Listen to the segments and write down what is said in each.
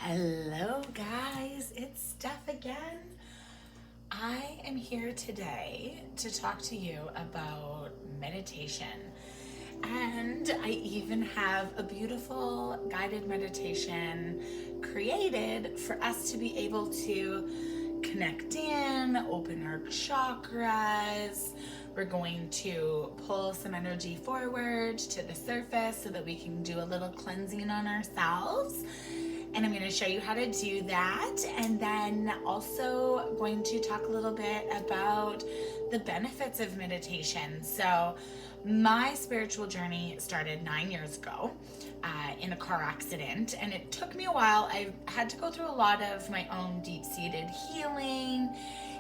Hello, guys. It's Steph again. I am here today to talk to you about meditation. And I even have a beautiful guided meditation created for us to be able to connect in, open our chakras. We're going to pull some energy forward to the surface so that we can do a little cleansing on ourselves. And I'm going to show you how to do that, and then also going to talk a little bit about the benefits of meditation. So my spiritual journey started 9 years ago in a car accident, and it took me a while. I had to go through a lot of my own deep-seated healing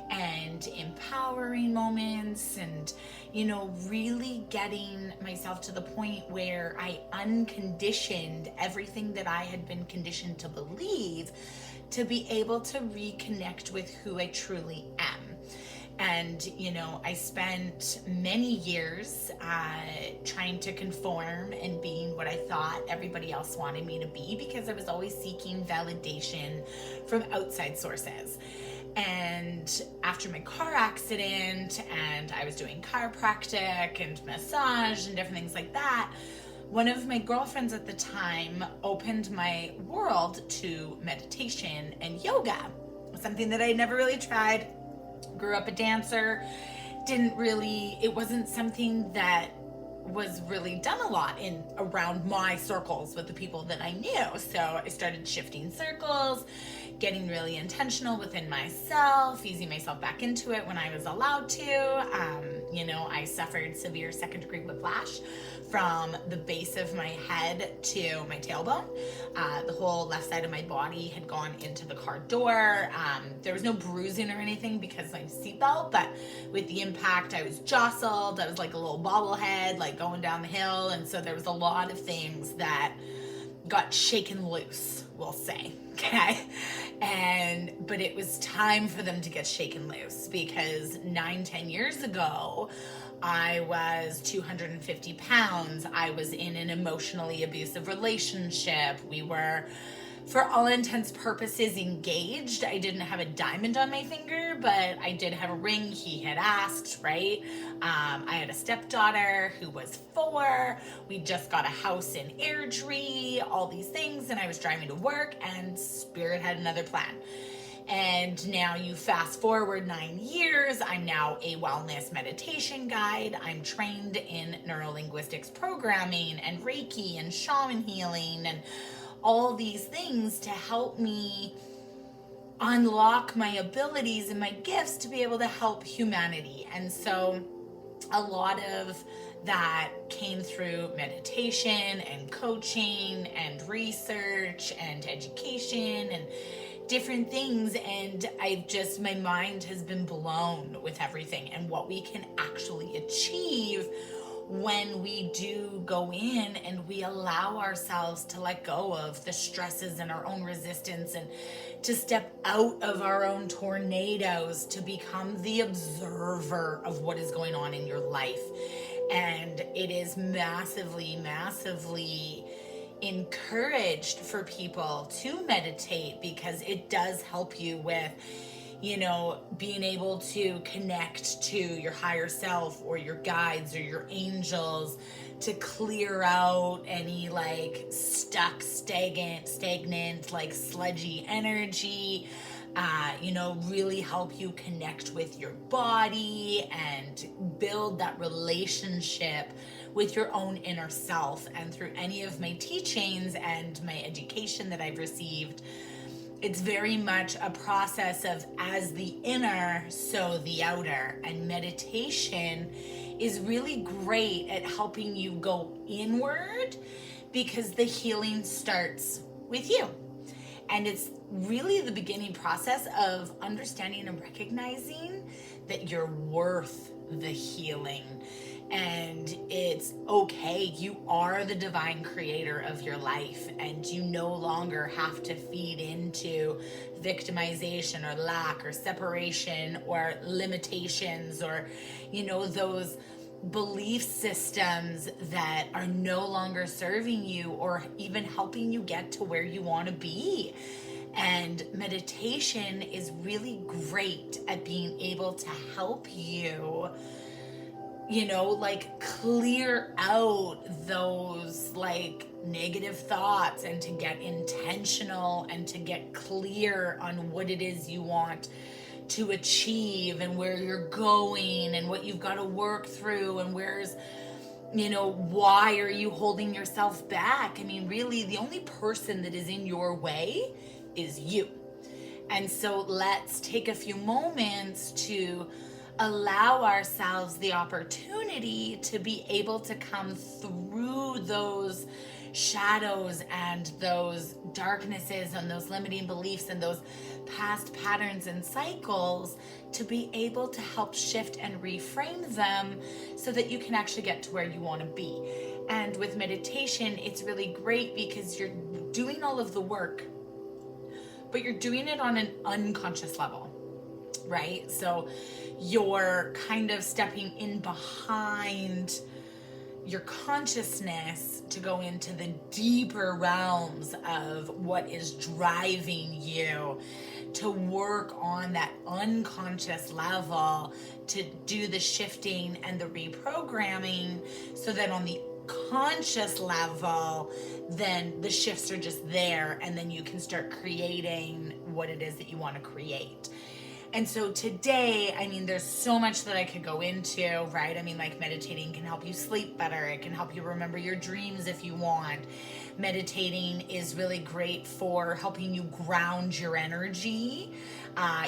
and empowering moments, and really getting myself to the point where I unconditioned everything that I had been conditioned to believe, to be able to reconnect with who I truly am. And I spent many years trying to conform and being what I thought everybody else wanted me to be, because I was always seeking validation from outside sources. And after my car accident, and I was doing chiropractic and massage and different things like that, one of my girlfriends at the time opened my world to meditation and yoga, something that I never really tried. Grew up a dancer, it wasn't something that was really done a lot in around my circles with the people that I knew. So I started shifting circles, getting really intentional within myself, easing myself back into it when I was allowed to. I suffered severe second-degree whiplash from the base of my head to my tailbone. The whole left side of my body had gone into the car door. There was no bruising or anything because of my seatbelt, but with the impact, I was jostled. I was like a little bobblehead, like going down the hill. And so there was a lot of things that got shaken loose, we'll say. Okay. But it was time for them to get shaken loose, because 9-10 years ago, I was 250 pounds. I was in an emotionally abusive relationship. We were, for all intents purposes, engaged. I didn't have a diamond on my finger, but I did have a ring. He had asked, right? I had a stepdaughter who was 4. We just got a house in Airdrie, all these things, and I was driving to work, and Spirit had another plan. And now you fast forward 9 years, I'm now a wellness meditation guide. I'm trained in neurolinguistics programming and Reiki and shaman healing and all these things to help me unlock my abilities and my gifts to be able to help humanity. And so a lot of that came through meditation and coaching and research and education and different things. And my mind has been blown with everything and what we can actually achieve when we do go in and we allow ourselves to let go of the stresses and our own resistance, and to step out of our own tornadoes to become the observer of what is going on in your life. And it is massively, massively encouraged for people to meditate, because it does help you with being able to connect to your higher self or your guides or your angels, to clear out any like stuck, stagnant, like sludgy energy. Really help you connect with your body and build that relationship with your own inner self. And through any of my teachings and my education that I've received, it's very much a process of, as the inner, so the outer. And meditation is really great at helping you go inward, because the healing starts with you. And it's really the beginning process of understanding and recognizing that you're worth the healing. And it's okay. You are the divine creator of your life, and you no longer have to feed into victimization or lack or separation or limitations or, those belief systems that are no longer serving you or even helping you get to where you want to be. And meditation is really great at being able to help you, like clear out those like negative thoughts, and to get intentional and to get clear on what it is you want to achieve and where you're going and what you've got to work through, and why are you holding yourself back? I mean, really, the only person that is in your way is you. And so let's take a few moments to allow ourselves the opportunity to be able to come through those shadows and those darknesses and those limiting beliefs and those past patterns and cycles, to be able to help shift and reframe them so that you can actually get to where you want to be. And with meditation, it's really great because you're doing all of the work, but you're doing it on an unconscious level, right? So you're kind of stepping in behind your consciousness to go into the deeper realms of what is driving you, to work on that unconscious level, to do the shifting and the reprogramming, so that on the conscious level, then the shifts are just there, and then you can start creating what it is that you want to create. And so today, I mean, there's so much that I could go into, right? I mean, like, meditating can help you sleep better. It can help you remember your dreams if you want. Meditating is really great for helping you ground your energy.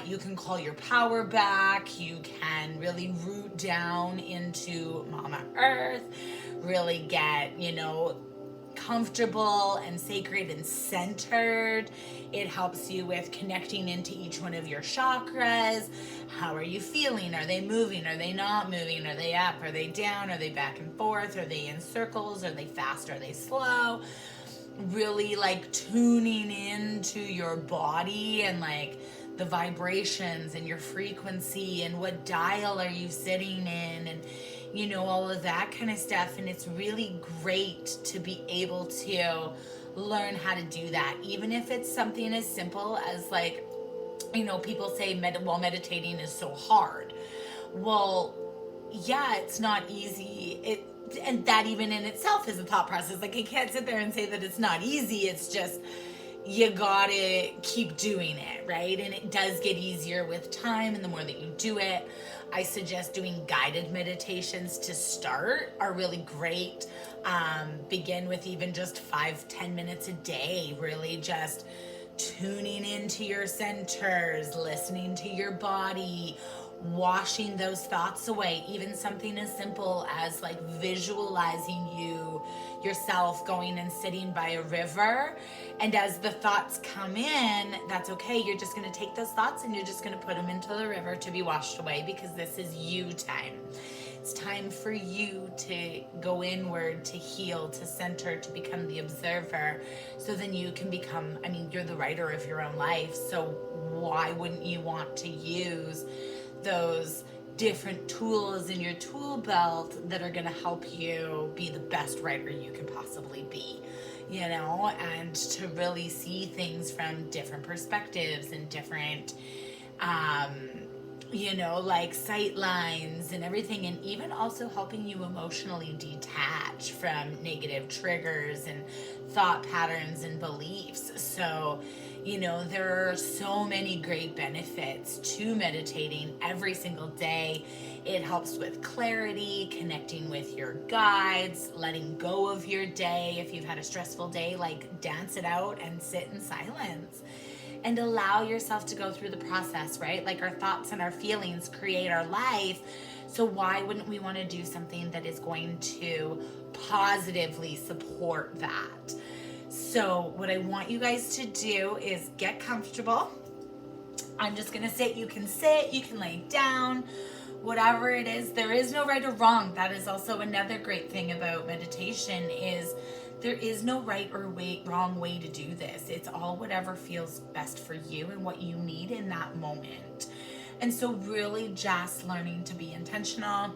You can call your power back. You can really root down into Mama Earth, really get, comfortable and sacred and centered. It helps you with connecting into each one of your chakras. How are you feeling? Are they moving? Are they not moving? Are they up? Are they down? Are they back and forth? Are they in circles? Are they fast? Are they slow? Really like tuning into your body and like the vibrations and your frequency and what dial are you sitting in, and all of that kind of stuff. And it's really great to be able to learn how to do that, even if it's something as simple as like, people say meditating is so hard. Well, yeah, it's not easy. And that even in itself is a thought process. Like, I can't sit there and say that it's not easy. It's just, you gotta keep doing it, right? And it does get easier with time, and the more that you do it. I suggest doing guided meditations to start are really great. Begin with even just 5-10 minutes a day, really just tuning into your centers, listening to your body, washing those thoughts away. Even something as simple as like visualizing yourself going and sitting by a river, and as the thoughts come in, that's okay. You're just going to take those thoughts and you're just going to put them into the river to be washed away, because this is you time. It's time for you to go inward, to heal, to center, to become the observer, so then you can become, you're the writer of your own life. So why wouldn't you want to use those different tools in your tool belt that are going to help you be the best writer you can possibly be, and to really see things from different perspectives and different, like sight lines and everything, and even also helping you emotionally detach from negative triggers and thought patterns and beliefs. So, there are so many great benefits to meditating every single day. It helps with clarity, connecting with your guides, letting go of your day. If you've had a stressful day, like, dance it out and sit in silence and allow yourself to go through the process, right? Like, our thoughts and our feelings create our life. So why wouldn't we want to do something that is going to positively support that? So what I want you guys to do is get comfortable. I'm just going to sit. You can lay down, whatever it is. There is no right or wrong. That is also another great thing about meditation, is there is no right or wrong way to do this. It's all whatever feels best for you and what you need in that moment. And so really just learning to be intentional.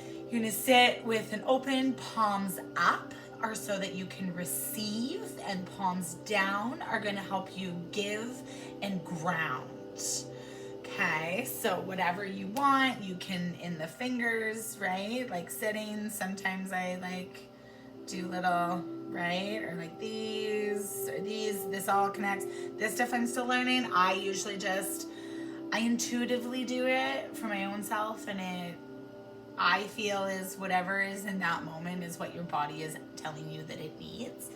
You're going to sit with an open palms up are so that you can receive, and palms down are going to help you give and ground. Okay, so whatever you want, you can in the fingers, right? Like sitting, sometimes I like do little, right? Or like these, or these, this all connects. This stuff I'm still learning. I intuitively do it for my own self, and I feel is whatever is in that moment is what your body is telling you that it needs.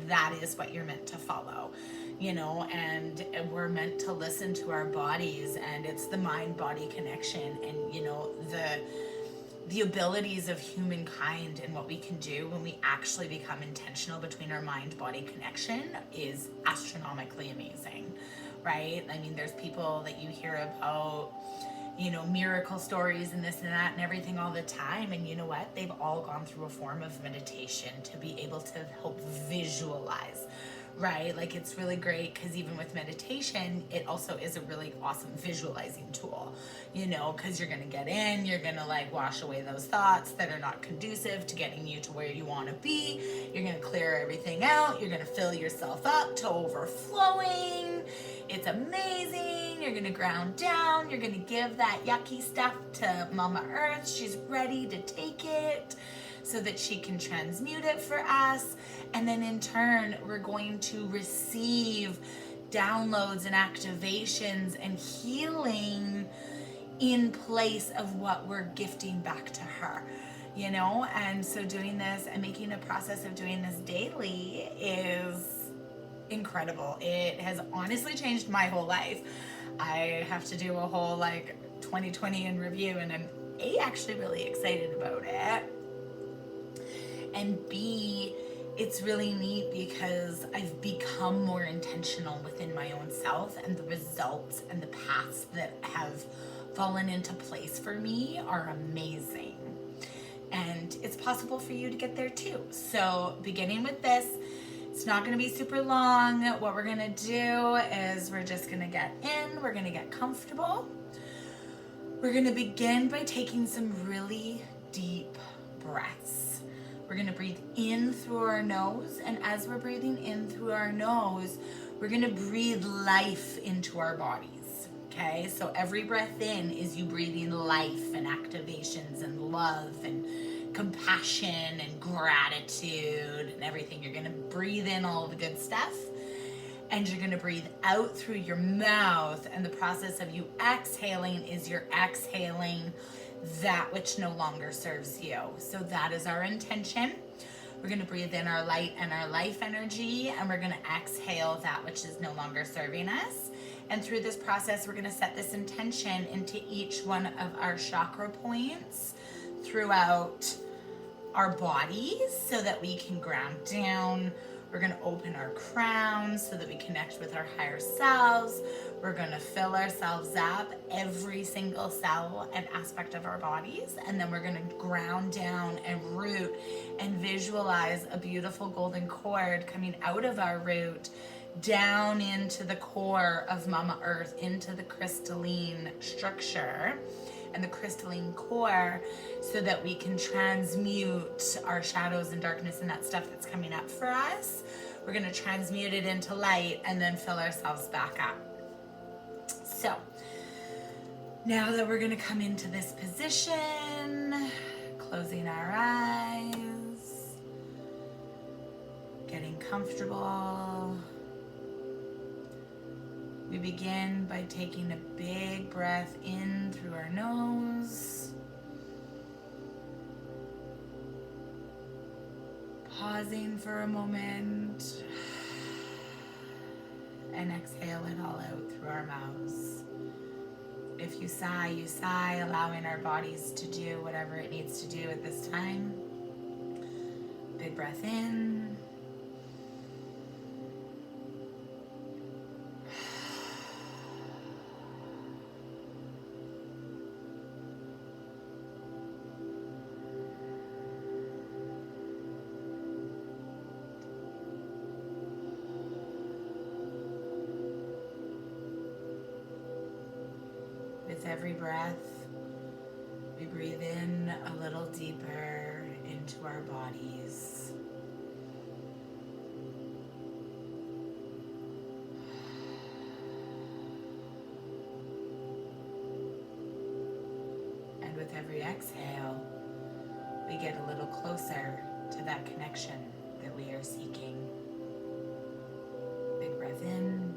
That is what you're meant to follow, and we're meant to listen to our bodies, and it's the mind-body connection, and the abilities of humankind and what we can do when we actually become intentional between our mind-body connection is astronomically amazing, right? I mean, there's people that you hear about, miracle stories and this and that and everything all the time. And you know what? They've all gone through a form of meditation to be able to help visualize, right? Like, it's really great because even with meditation, it also is a really awesome visualizing tool, because you're going to get in, you're going to like wash away those thoughts that are not conducive to getting you to where you want to be. You're going to clear everything out. You're going to fill yourself up to overflowing. It's amazing. You're going to ground down. You're going to give that yucky stuff to Mama Earth. She's ready to take it so that she can transmute it for us. And then in turn, we're going to receive downloads and activations and healing in place of what we're gifting back to her, And so doing this and making a process of doing this daily is incredible. It has honestly changed my whole life. I have to do a whole 2020 in review, and I'm actually really excited about it. And B, it's really neat because I've become more intentional within my own self, and the results and the paths that have fallen into place for me are amazing. And it's possible for you to get there too. So beginning with this, it's not going to be super long. What we're going to do is we're just going to get in, we're going to get comfortable. We're going to begin by taking some really deep breaths. We're going to breathe in through our nose, and as we're breathing in through our nose, we're going to breathe life into our bodies. Okay, so every breath in is you breathing life and activations and love and compassion and gratitude and everything. You're going to breathe in all the good stuff, and you're going to breathe out through your mouth, and the process of you exhaling is you're exhaling that which no longer serves you. So that is our intention. We're going to breathe in our light and our life energy, and we're going to exhale that which is no longer serving us. And through this process, we're going to set this intention into each one of our chakra points throughout our bodies so that we can ground down. We're going to open our crowns so that we connect with our higher selves. We're going to fill ourselves up, every single cell and aspect of our bodies. And then we're going to ground down and root and visualize a beautiful golden cord coming out of our root down into the core of Mama Earth, into the crystalline structure and the crystalline core, so that we can transmute our shadows and darkness and that stuff that's coming up for us. We're going to transmute it into light and then fill ourselves back up. So now that we're going to come into this position, closing our eyes, getting comfortable, we begin by taking a big breath in through our nose, pausing for a moment, and exhale it all out through our mouths. If you sigh, allowing our bodies to do whatever it needs to do at this time. Big breath in. With every breath, we breathe in a little deeper into our bodies. with every exhale, we get a little closer to that connection that we are seeking. Big breath in.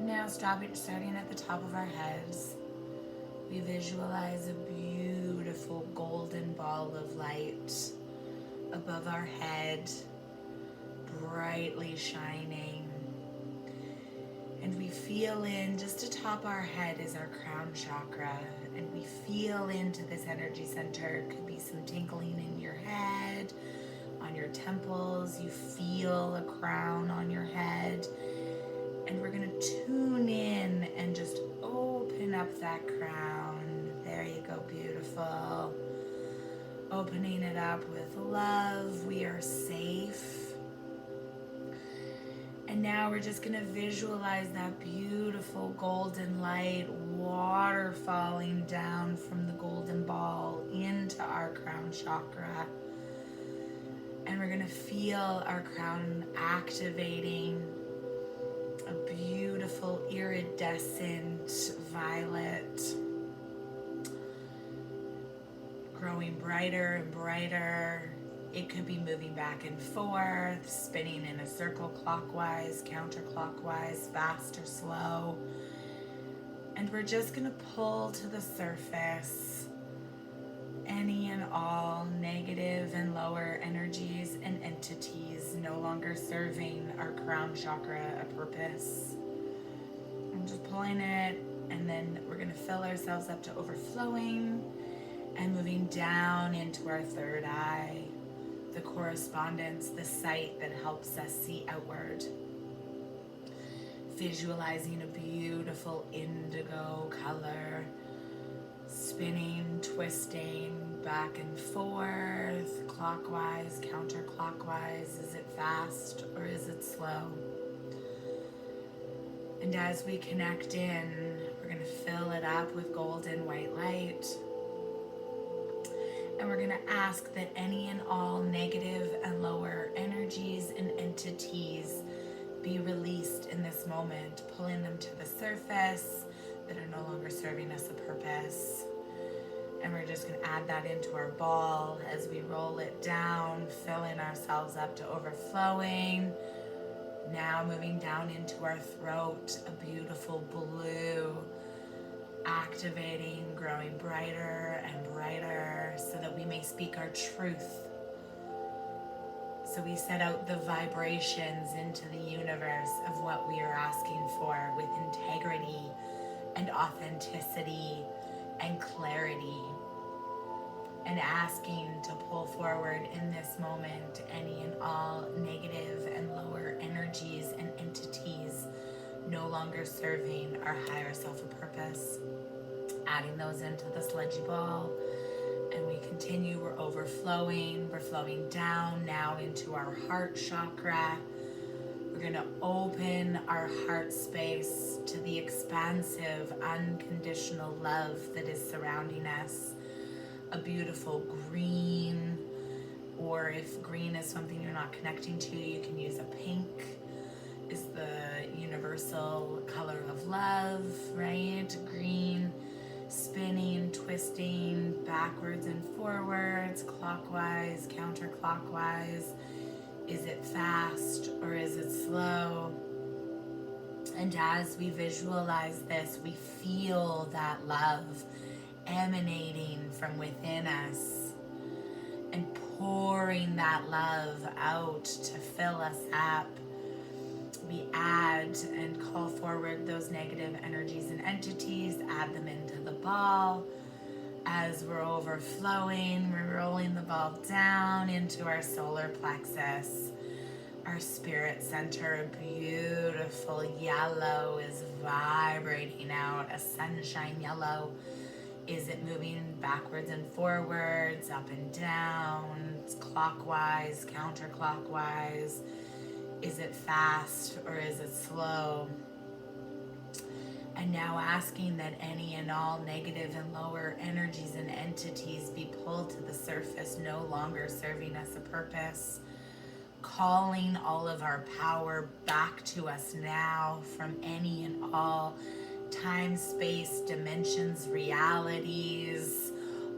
Now starting at the top of our heads, we visualize a beautiful golden ball of light above our head, brightly shining. And we feel in, just atop our head is our crown chakra, and we feel into this energy center. It could be some tinkling in your head, on your temples. You feel a crown on your head. And we're going to tune in and just open up that crown. There you go, beautiful. Opening it up with love. We are safe. And now we're just going to visualize that beautiful golden light, water falling down from the golden ball into our crown chakra. And we're going to feel our crown activating a beautiful iridescent violet, growing brighter and brighter. It could be moving back and forth, spinning in a circle clockwise, counterclockwise, fast or slow. And we're just going to pull to the surface any and all negative and lower energies and entities no longer serving our crown chakra a purpose. I'm just pulling it, and then we're going to fill ourselves up to overflowing and moving down into our third eye, the correspondence, the sight that helps us see outward. Visualizing a beautiful indigo color, spinning, twisting back and forth, clockwise, counterclockwise. Is it fast or is it slow? And as we connect in, we're going to fill it up with golden white light. And we're going to ask that any and all negative and lower energies and entities be released in this moment, pulling them to the surface that are no longer serving us a purpose. And we're just going to add that into our ball as we roll it down, filling ourselves up to overflowing. Now moving down into our throat, a beautiful blue, activating, growing brighter and brighter so that we may speak our truth. So we set out the vibrations into the universe of what we are asking for with integrity and authenticity and clarity, and asking to pull forward in this moment any and all negative and lower energies and entities no longer serving our higher self a purpose. Adding those into the sludgy ball, and we continue. We're overflowing. We're flowing down now into our heart chakra. We're going to open our heart space to the expansive, unconditional love that is surrounding us. A beautiful green, or if green is something you're not connecting to, you can use a pink. Is the universal color of love, right? Green, spinning, twisting, backwards and forwards, clockwise, counterclockwise. Is it fast or is it slow? And as we visualize this, we feel that love emanating from within us and pouring that love out to fill us up. We add and call forward those negative energies and entities, add them into the ball. As we're overflowing, we're rolling the ball down into our solar plexus. Our spirit center, a beautiful yellow, is vibrating out, a sunshine yellow. Is it moving backwards and forwards, up and down, clockwise, counterclockwise? Is it fast or is it slow? And now asking that any and all negative and lower energies and entities be pulled to the surface, no longer serving us a purpose. Calling all of our power back to us now from any and all time, space, dimensions, realities,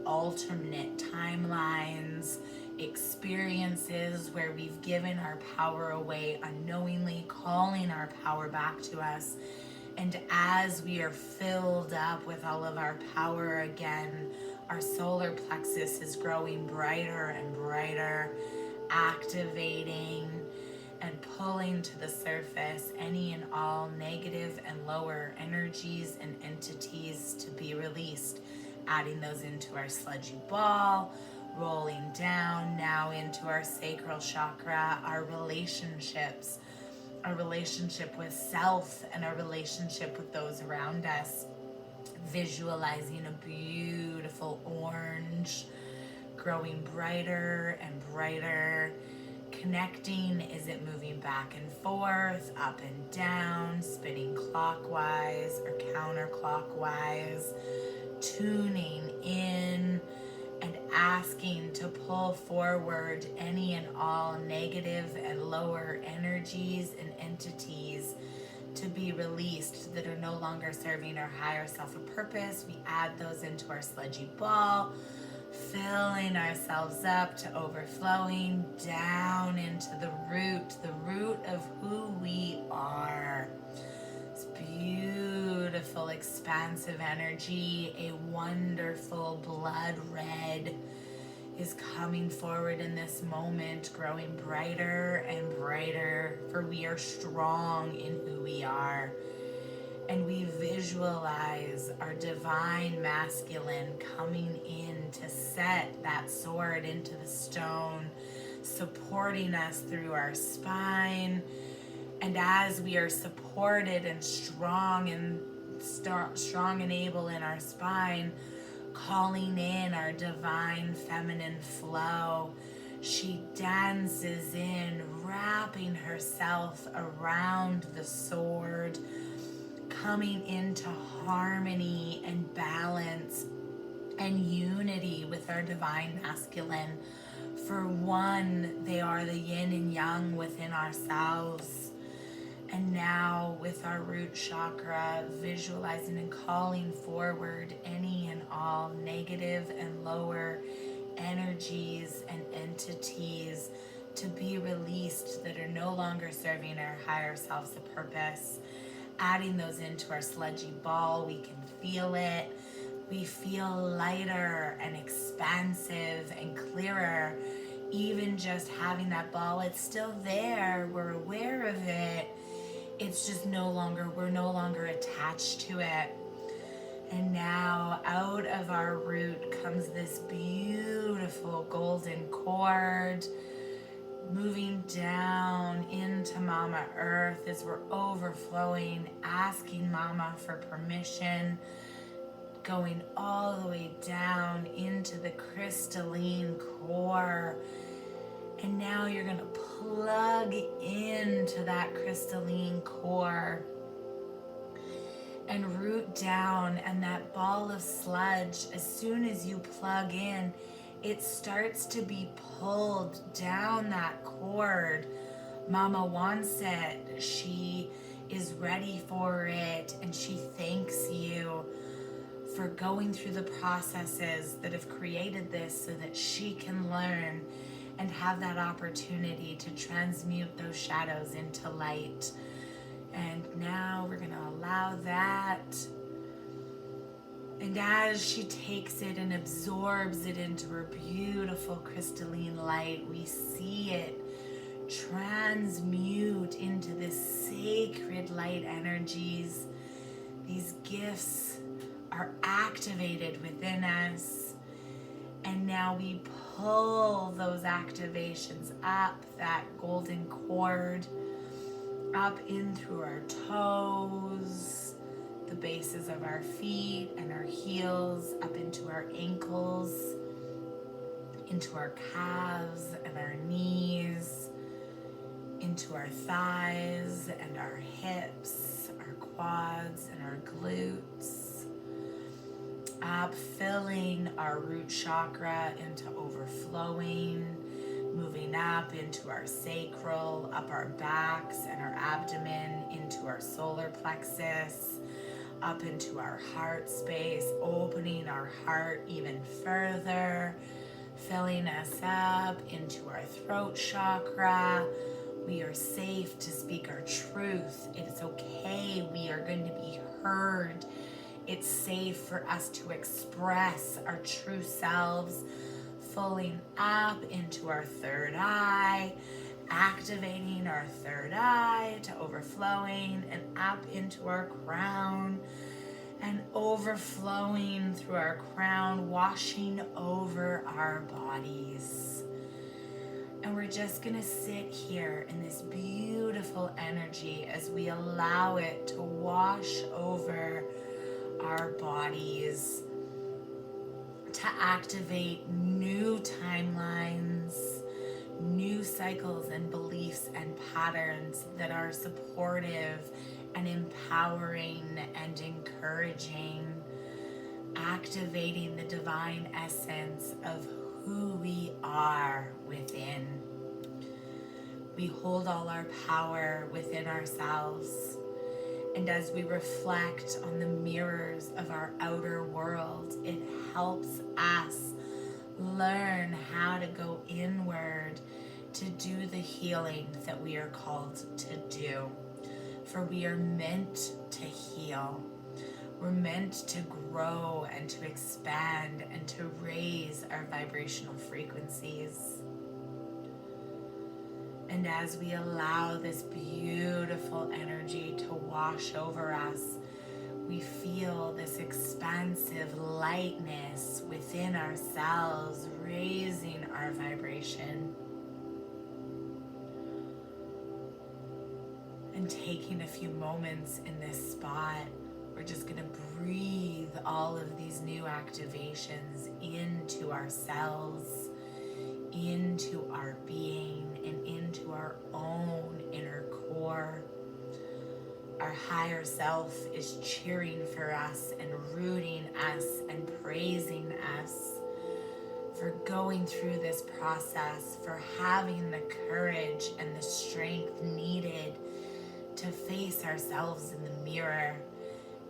alternate timelines, experiences where we've given our power away unknowingly, calling our power back to us. And as we are filled up with all of our power again, our solar plexus is growing brighter and brighter, activating and pulling to the surface any and all negative and lower energies and entities to be released. Adding those into our sludgy ball, rolling down now into our sacral chakra, our relationships, our relationship with self and our relationship with those around us. Visualizing a beautiful orange growing brighter and brighter. Connecting, is it moving back and forth, up and down, spinning clockwise or counterclockwise, tuning in and asking to pull forward any and all negative and lower energies and entities to be released that are no longer serving our higher self a purpose. We add those into our sludgy ball, filling ourselves up to overflowing down into the root of who we are. It's beautiful, expansive energy, a wonderful blood red is coming forward in this moment, growing brighter and brighter, for we are strong in who we are. And we visualize our divine masculine coming in to set that sword into the stone, supporting us through our spine. And as we are supported and strong and able in our spine, calling in our divine feminine flow, she dances in, wrapping herself around the sword, coming into harmony and balance and unity with our divine masculine. For one, they are the yin and yang within ourselves. And now with our root chakra, visualizing and calling forward any and all negative and lower energies and entities to be released that are no longer serving our higher selves a purpose. Adding those into our sludgy ball, we can feel it. We feel lighter and expansive and clearer. Even just having that ball, it's still there. We're aware of it. It's just we're no longer attached to it. And now out of our root comes this beautiful golden cord, moving down into Mama Earth as we're overflowing, asking Mama for permission, going all the way down into the crystalline core. And now you're going to plug into that crystalline core and root down, and that ball of sludge, as soon as you plug in, it starts to be pulled down that cord. Mama wants it. She is ready for it, and she thanks you for going through the processes that have created this so that she can learn and have that opportunity to transmute those shadows into light. And now we're going to allow that. And as she takes it and absorbs it into her beautiful crystalline light, we see it transmute into this sacred light energies. These gifts are activated within us. And now we pull those activations up that golden cord, up in through our toes, the bases of our feet and our heels, up into our ankles, into our calves and our knees, into our thighs and our hips, our quads and our glutes, up filling our root chakra into overflowing, moving up into our sacral, up our backs and our abdomen, into our solar plexus, up into our heart space, opening our heart even further, filling us up into our throat chakra. We are safe to speak our truth. It is okay. We are going to be heard. It's safe for us to express our true selves, filling up into our third eye, activating our third eye to overflowing and up into our crown and overflowing through our crown, washing over our bodies. And we're just gonna sit here in this beautiful energy as we allow it to wash over our bodies, to activate new timelines, new cycles and beliefs and patterns that are supportive and empowering and encouraging, activating the divine essence of who we are within. We hold all our power within ourselves. And as we reflect on the mirrors of our outer world, it helps us learn how to go inward to do the healing that we are called to do. For we are meant to heal. We're meant to grow and to expand and to raise our vibrational frequencies. And as we allow this beautiful energy to wash over us, we feel this expansive lightness within ourselves, raising our vibration. And taking a few moments in this spot, we're just going to breathe all of these new activations into our cells, into our being, and into our own inner core. Our higher self is cheering for us and rooting us and praising us for going through this process, for having the courage and the strength needed to face ourselves in the mirror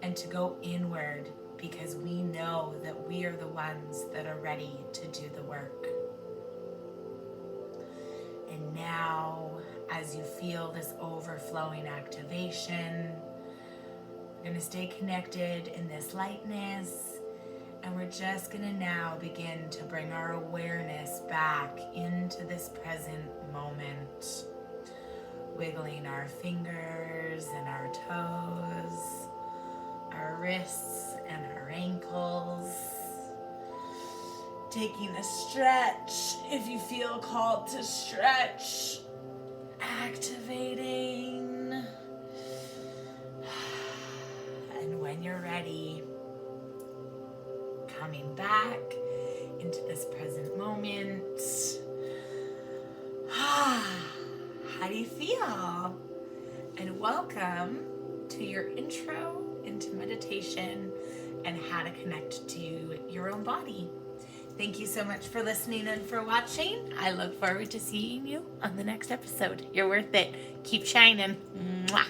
and to go inward, because we know that we are the ones that are ready to do the work. And now, as you feel this overflowing activation, we're going to stay connected in this lightness, and we're just going to now begin to bring our awareness back into this present moment, wiggling our fingers and our toes, our wrists and our ankles, taking a stretch if you feel called to stretch, activating, and when you're ready, coming back into this present moment. How do you feel? And welcome to your intro into meditation and how to connect to your own body. Thank you so much for listening and for watching. I look forward to seeing you on the next episode. You're worth it. Keep shining. Mwah.